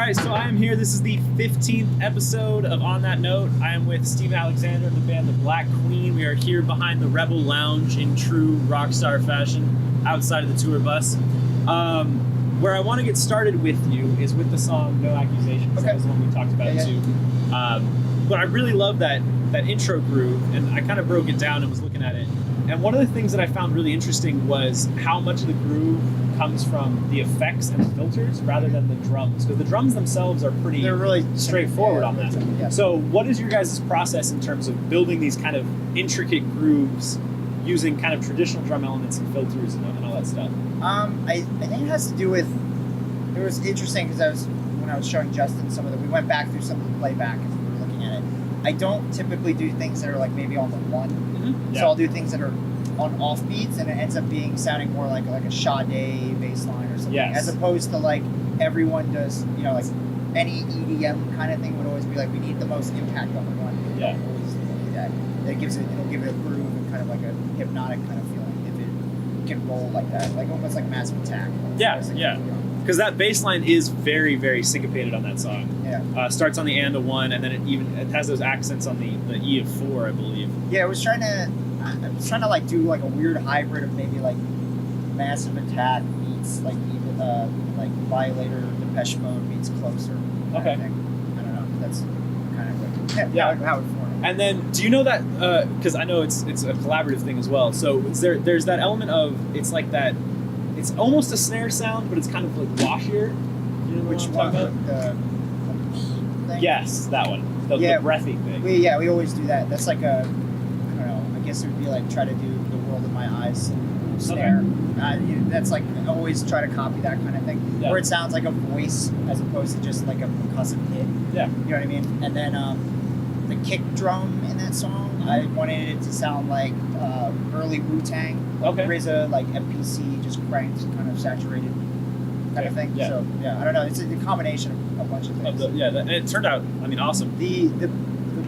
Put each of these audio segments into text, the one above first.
right, so I am here. This is the 15th episode of On That Note. I am with Steve Alexander of the band The Black Queen. We are here behind the Rebel Lounge in true rock star fashion outside of the tour bus. Where I want to get started with you is with the song No Accusations. Okay. That was the one we talked about too. But I really love that intro groove, and I kind of broke it down and was looking at it. And one of the things that I found really interesting was how much of the groove comes from the effects and the filters rather than the drums, because the drums themselves are They're really straightforward on that. Yeah. So what is your guys' process in terms of building these kind of intricate grooves using kind of traditional drum elements and filters and all that stuff? I think it has to do with, it was interesting because when I was showing Justin some of the, we went back through some of the playback as we were looking at it. I don't typically do things that are like maybe on the one. Mm-hmm. Yeah. So I'll do things that are on off beats, and it ends up sounding more like a Sade bass line or something, Yes. as opposed to like everyone does, like any EDM kind of thing would always be like, we need the most impact on the one. Yeah. Always do that. It'll give it a groove and kind of like a hypnotic kind of feeling if it can roll like that, like almost like Massive Attack. Yeah, yeah. Because that bass line is very, very syncopated on that song. Yeah. Starts on the and of 1, and then it has those accents on the E of 4, I believe. Yeah, I was trying to like do like a weird hybrid of maybe like Massive Attack meets like even like Violator, Depeche Mode meets Closer. Okay. I don't know. That's kind of what, Yeah. how it formed. And then, do you know that? Because I know it's a collaborative thing as well. So there's that element of it's like that. It's almost a snare sound, but it's kind of like washier. You know Which what I'm one? talking about? The thing? Yes, that one. The breathy thing. We always do that. That's like a, I don't know. I guess it would be like try to do The World in My Eyes snare. Okay. That's like always try to copy that kind of thing, Yeah. where it sounds like a voice as opposed to just like a percussive hit. Yeah. You know what I mean? And then the kick drum in that song, I wanted it to sound like early Wu-Tang. Okay. RZA, like MPC, just cranked, kind of saturated kind of thing. Yeah. So, yeah, I don't know. It's a combination of a bunch of things. And it turned out, I mean, awesome. The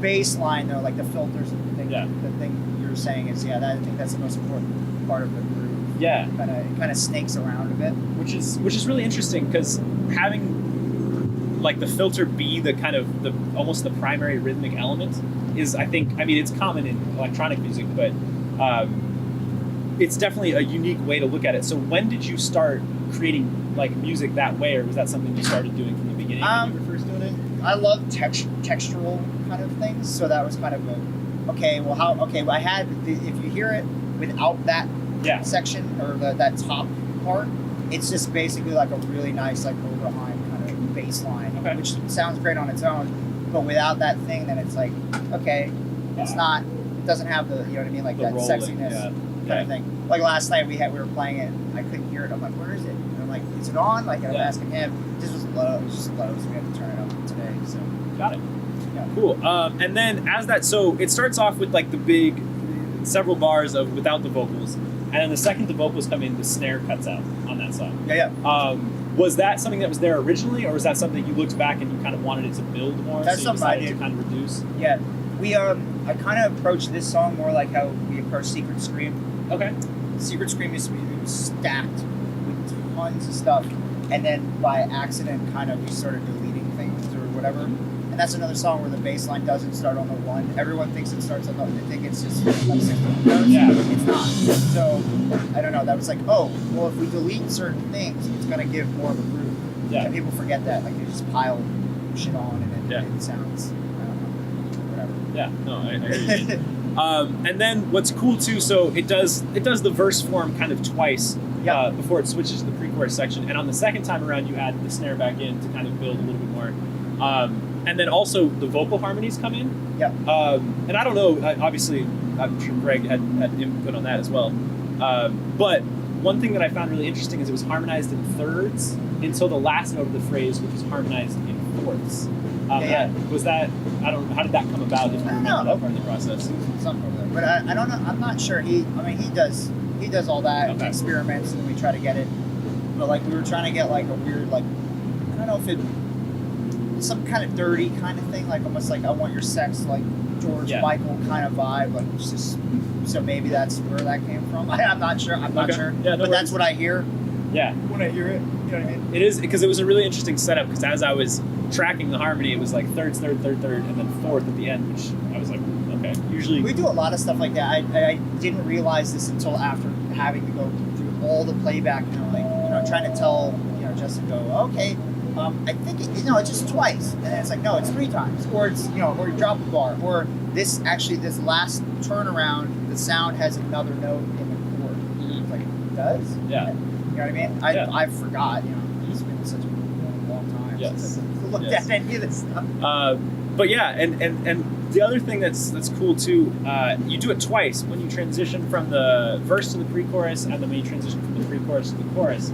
bass line, though, like the filters and the thing, Yeah. the thing you're saying is, I think that's the most important part of the groove. Yeah. It kind of snakes around a bit. Which is really interesting, because having like the filter be the kind of almost the primary rhythmic element is, I mean it's common in electronic music, but it's definitely a unique way to look at it. So when did you start creating like music that way, or was that something you started doing from the beginning when you were first doing it? I love textural kind of things, so that was kind of I had, if you hear it without that section or that top part, it's just basically like a really nice like Oberheim kind of bass line, which sounds great on its own, but without that thing, then it's like, it's not, it doesn't have the, you know what I mean, like the that rolling, sexiness kind of thing. Like last night we were playing it, I couldn't hear it, I'm like, where is it? And I'm like, is it on? Like, I'm asking him, this was low, it was just low, so we had to turn it up today, so. Got it. Yeah. Cool. And then so it starts off with like the big several bars of without the vocals, and then the second the vocals come in, the snare cuts out on that song. Yeah. Was that something that was there originally, or was that something you looked back and you kind of wanted it to build more? That's so you something I decided did. to kind of reduce. Yeah, we I kind of approached this song more like how we approached Secret Scream. Okay. Secret Scream used to be stacked with tons of stuff, and then by accident, kind of we started deleting things or whatever. And that's another song where the bass line doesn't start on the one. Everyone thinks it starts on the. They think it's just like 6 notes. Yeah. It's not. So I don't know. That was like, well, if we delete certain things, it's gonna give more of a groove. Yeah. And people forget that. Like they just pile shit on, and it sounds. I don't know. Whatever. Yeah. No, I agree. And then what's cool too, so it does the verse form kind of twice before it switches to the pre-chorus section, and on the second time around you add the snare back in to kind of build a little bit more. And then also the vocal harmonies come in. Yeah. And I don't know, obviously I'm sure Greg had input on that as well. But one thing that I found really interesting is it was harmonized in thirds until the last note of the phrase, which was harmonized in fourths. Was that, I don't know, how did that come about, if you remember that part of the process? Something over there. But I don't know, I'm not sure. He does all that, experiments, and we try to get it. But like we were trying to get like a weird, like, I don't know if it, some kind of dirty kind of thing, like almost like I Want Your Sex, like George Michael kind of vibe, like it's just, so maybe that's where that came from. I'm not sure. Yeah, no but worries. that's what I hear. Yeah. when I hear it. You know what I mean? It is, because it was a really interesting setup, because as I was tracking the harmony, it was like thirds, third, third, third, and then fourth at the end, which I was like, okay. Usually we do a lot of stuff like that. I didn't realize this until after having to go through all the playback, trying to tell, Justin, okay, I think it's just twice, and then it's like, no, it's 3 times, or it's, or you drop the bar, or this last turnaround, the sound has another note in the chord. It's like, it does? Yeah. You know what I mean? I forgot, it's been such a long time since I looked at any of this stuff. But yeah, and the other thing that's cool too, you do it twice when you transition from the verse to the pre-chorus, and then when you transition from the pre-chorus to the chorus.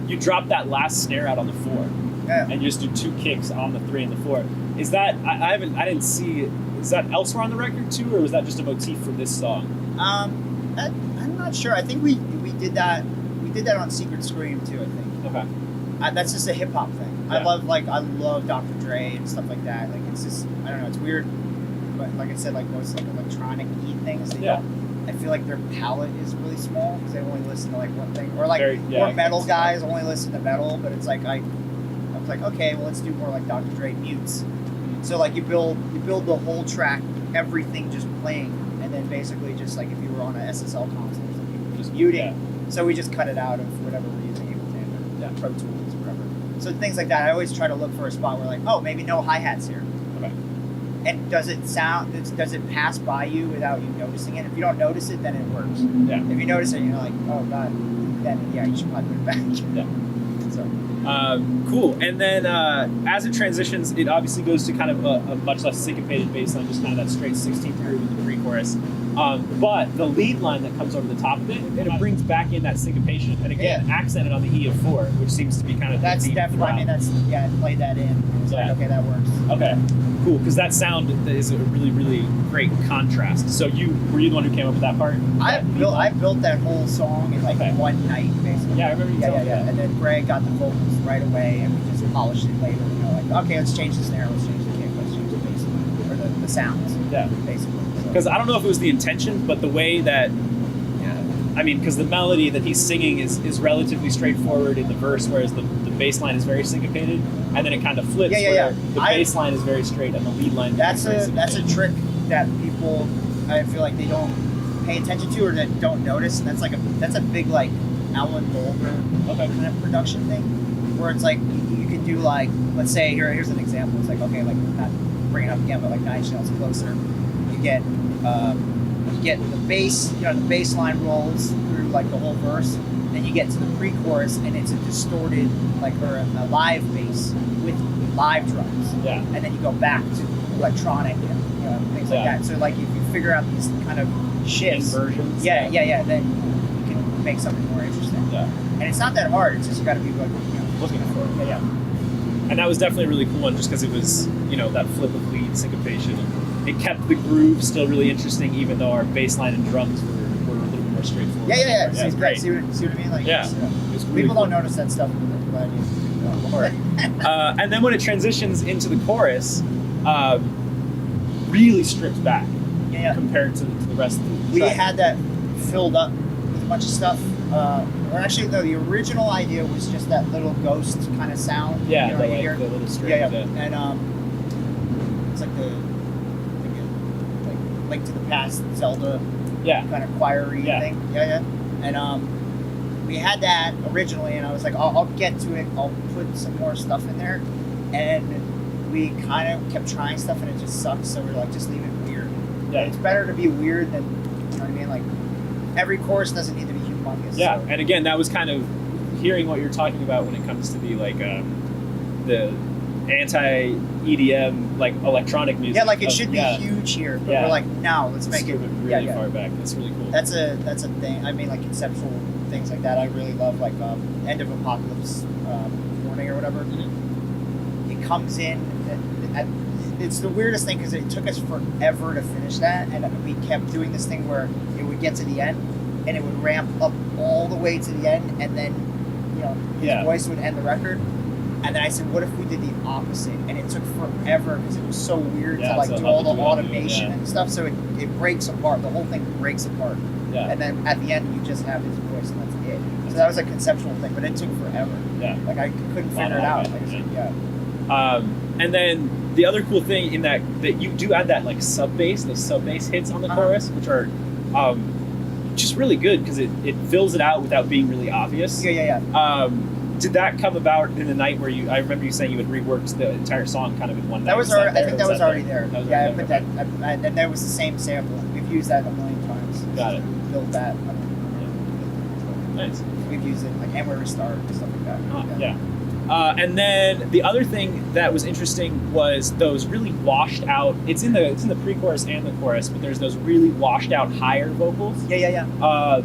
You drop that last snare out on the 4, and you just do 2 kicks on the 3 and the 4. Is that I didn't see? Is that elsewhere on the record too, or was that just a motif for this song? I'm not sure. I think we did that. We did that on Secret Scream too. I think. Okay. That's just a hip hop thing. Yeah. I love Dr. Dre and stuff like that. Like it's just, I don't know. It's weird, but like I said, like most like electronic things. I feel like their palette is really small because they only listen to like one thing, or like more metal guys only listen to metal. But it's like I was like, okay, well let's do more like Dr. Dre mutes. So like you build the whole track, everything just playing, and then basically just like if you were on a SSL console or something, just muting. Yeah. So we just cut it out of whatever we're using, Ableton, Pro Tools, whatever. So things like that. I always try to look for a spot where like, oh, maybe no hi-hats here. Okay. And does it pass by you without you noticing it? If you don't notice it, then it works. Yeah. If you notice it, you're like, oh god, then yeah, you should probably put it back. Yeah. So. Cool. And then as it transitions, it obviously goes to kind of a much less syncopated bass line, just kind of that straight 16th groove in the pre-chorus. But the lead line that comes over the top of it brings back in that syncopation, and again, accented on the E of 4, which seems to be kind of that's definitely. I mean, I played that in. It's like, okay, that works. Okay, cool, because that sound is a really, really great contrast. So were you the one who came up with that part? I built that whole song in like one night, basically. Yeah, I remember you telling me that. And then Greg got the vocals right away, and we just polished it later. Like, okay, let's change the snare, let's change the kick, let's change the bass, or the sounds. Yeah, basically. Because I don't know if it was the intention, but the way that, because the melody that he's singing is relatively straightforward in the verse, whereas the bass line is very syncopated, and then it kind of flips where the bass line is very straight and the lead line that's a trick that people, I feel like they don't pay attention to or that don't notice, and that's a big like Alan Bolger kind of production thing, where it's like you can do like, let's say here's an example. It's like, okay, like not bring it up again, but like 9 Shells Closer. You get the bass, the bass line rolls through like the whole verse, then you get to the pre-chorus and it's a distorted or a live bass with live drums. Yeah. And then you go back to electronic and things like that. So like if you figure out these kind of shifts, inversions. then you can make something more interesting. Yeah. And it's not that hard. It's just you got to be like looking for it. Yeah. And that was definitely a really cool one, just because it was that flip of lead syncopation. It kept the groove still really interesting, even though our bass line and drums were a little bit more straightforward. Yeah. It's great. See what I mean? Like, really people cool. don't notice that stuff. And then when it transitions into the chorus, really stripped back compared to the rest of the track. We had that filled up with a bunch of stuff. Or actually, no, the original idea was just that little ghost kind of sound. Yeah, the little string. Yeah. And it's like the Link to the Past Zelda kind of choir-y thing. Yeah. And we had that originally, and I was like, I'll get to it. I'll put some more stuff in there. And we kind of kept trying stuff, and it just sucks. So we're like, just leave it weird. Yeah. It's better to be weird than, you know what I mean? Like, every chorus doesn't need to be humongous. Yeah, so. And again, that was kind of hearing what you're talking about when it comes to the the anti-EDM electronic music. Yeah, like it should be huge here, but we're like, no, let's make it really far back. That's really cool. That's a thing. I mean, like conceptual things like that. I really love, like End of Apocalypse Warning or whatever. Mm-hmm. It comes in. It's the weirdest thing because it took us forever to finish that, and we kept doing this thing where it would get to the end, and it would ramp up all the way to the end, and then his voice would end the record. And then I said, what if we did the opposite? And it took forever because it was so weird to like so do how all to the do it, automation and stuff. So it breaks apart. The whole thing breaks apart. Yeah. And then at the end, you just have his voice, and that's it. So that was a conceptual thing, but it took forever. Yeah. Like I couldn't figure it out. Like I said, yeah. And then the other cool thing in that you do add that like sub bass, those sub bass hits on the chorus, which are just really good because it fills it out without being really obvious. Yeah. Did that come about in the night where I remember you saying you had reworked the entire song kind of in one night? That was already, I think that was already there. Yeah, I put that, and that was the same sample. We've used that a million times. Got it. Built that. Nice. We've used it like Hammer Restart and stuff like that. Yeah. And then the other thing that was interesting was those really washed out. It's in the pre-chorus and the chorus, but there's those really washed out higher vocals. Yeah.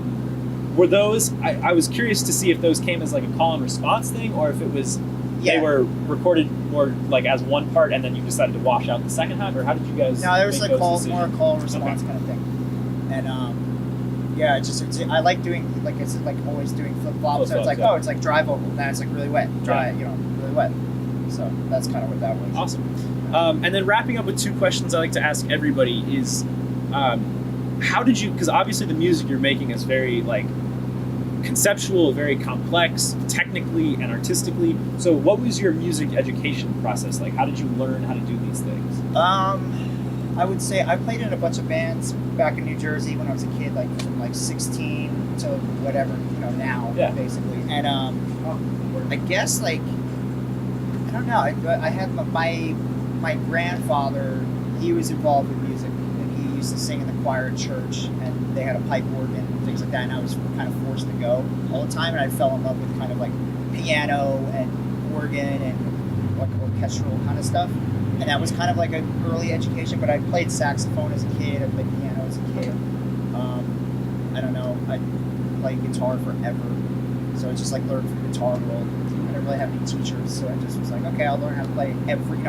Were those? I was curious to see if those came as like a call and response thing, or if it was they were recorded more like as one part, and then you decided to wash out the second half, or how did you guys? No, there was make like those more call and response kind of thing, and yeah, I like doing like it's like always doing flip flops. So it's like it's like dry vocal, now it's like really wet, dry, really wet. So that's kind of what that was. Awesome. And then wrapping up with two questions I like to ask everybody is, how did you? Because obviously the music you're making is very like conceptual, very complex, technically and artistically. So, what was your music education process like? How did you learn how to do these things? I would say I played in a bunch of bands back in New Jersey when I was a kid, like from like 16 to whatever, now basically. And I guess like I don't know. I had my grandfather. He was involved with music, and he used to sing in the choir at church, and they had a pipe organ and things like that. And I was kind of forced to go all the time, and I fell in love with kind of like piano and organ and like orchestral kind of stuff. And that was kind of like an early education, but I played saxophone as a kid, I played piano as a kid. I don't know, I played guitar forever. So I just like learned from the guitar world. I didn't really have any teachers, so I just was like, okay, I'll learn how to play every,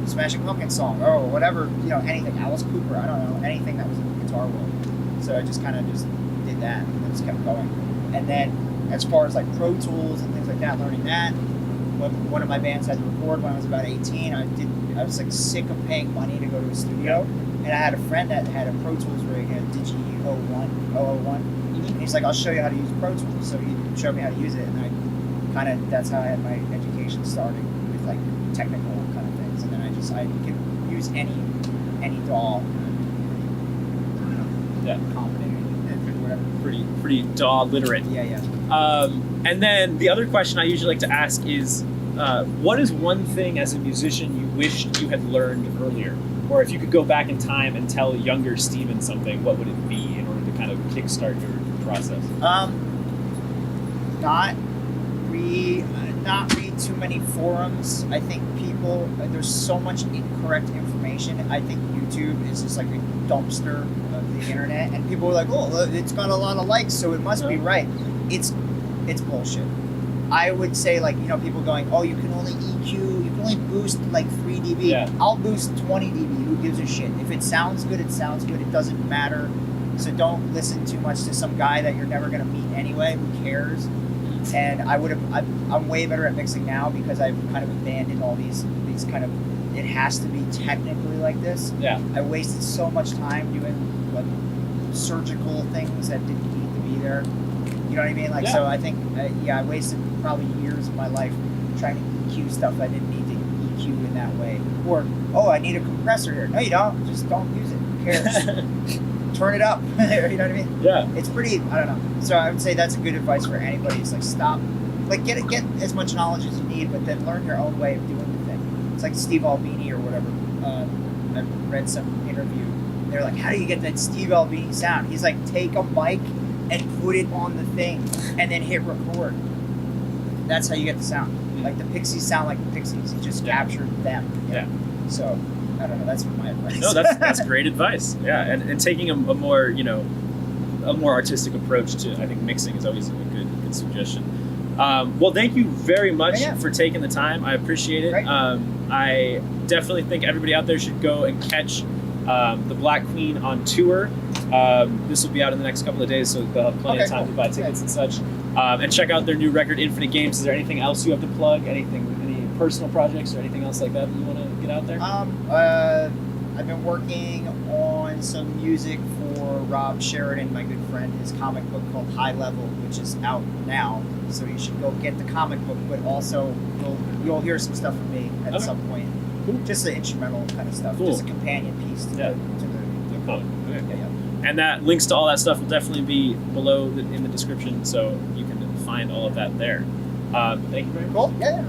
Smashing Pumpkins song, whatever, anything, Alice Cooper, I don't know, anything that was in the guitar world. So I just kind of just did that and just kept going. And then as far as like Pro Tools and things like that, learning that, one of my bands had to record when I was about 18. I was like sick of paying money to go to a studio, and I had a friend that had a Pro Tools rig, a Digi 001. And he's like, I'll show you how to use Pro Tools. So he showed me how to use it, and that's how I had my education starting with like technical kind of things. And then I could use any DAW. Competent and whatever. Pretty DAW literate. Yeah. And then the other question I usually like to ask is, what is one thing as a musician you wished you had learned earlier? Or if you could go back in time and tell younger Steven something, what would it be in order to kind of kickstart your process? Not read too many forums. I think there's so much incorrect information. I think YouTube is just like a dumpster of the internet, and people are like, oh, it's got a lot of likes, so it must be right. It's bullshit. I would say, like, people going, oh, you can only EQ, you can only boost like 3 dB. Yeah. I'll boost 20 dB. Who gives a shit? If it sounds good, it sounds good. It doesn't matter. So don't listen too much to some guy that you're never going to meet anyway. Who cares? And I'm way better at mixing now because I've kind of abandoned all these kind of, it has to be technically like this. Yeah. I wasted so much time doing like surgical things that didn't need to be there. You know what I mean? Like, so I think, I wasted probably years of my life trying to EQ stuff I didn't need to EQ in that way. Or, I need a compressor here. No, you don't. Just don't use it. Who cares? Turn it up. You know what I mean? Yeah. It's pretty, I don't know. So I would say that's a good advice for anybody. It's like, stop. Like, get as much knowledge as you need, but then learn your own way of doing the thing. It's like Steve Albini or whatever. I read some interview. They're like, how do you get that Steve Albini sound? He's like, take a mic and put it on the thing and then hit record. That's how you get the sound. Like the Pixies sound like the Pixies. You just captured them. Yeah. So I don't know. That's my advice. No, that's great advice. Yeah, and taking a more a more artistic approach to, I think, mixing is always a good suggestion. Well, thank you very much for taking the time. I appreciate it. I definitely think everybody out there should go and catch the Black Queen on tour. This will be out in the next couple of days, so they'll have plenty of time to buy tickets and such. And check out their new record, Infinite Games. Is there anything else you have to plug? Any personal projects or anything else like that you want to get out there? I've been working on some music for Rob Sheridan, my good friend. His comic book called High Level, which is out now. So you should go get the comic book, but also you'll hear some stuff from me at some point. Cool. Just the instrumental kind of stuff, just a companion piece to the comic. Okay. Yeah. And that links to all that stuff will definitely be below in the description, so you can find all of that there. Thank you very much. Cool. Yeah.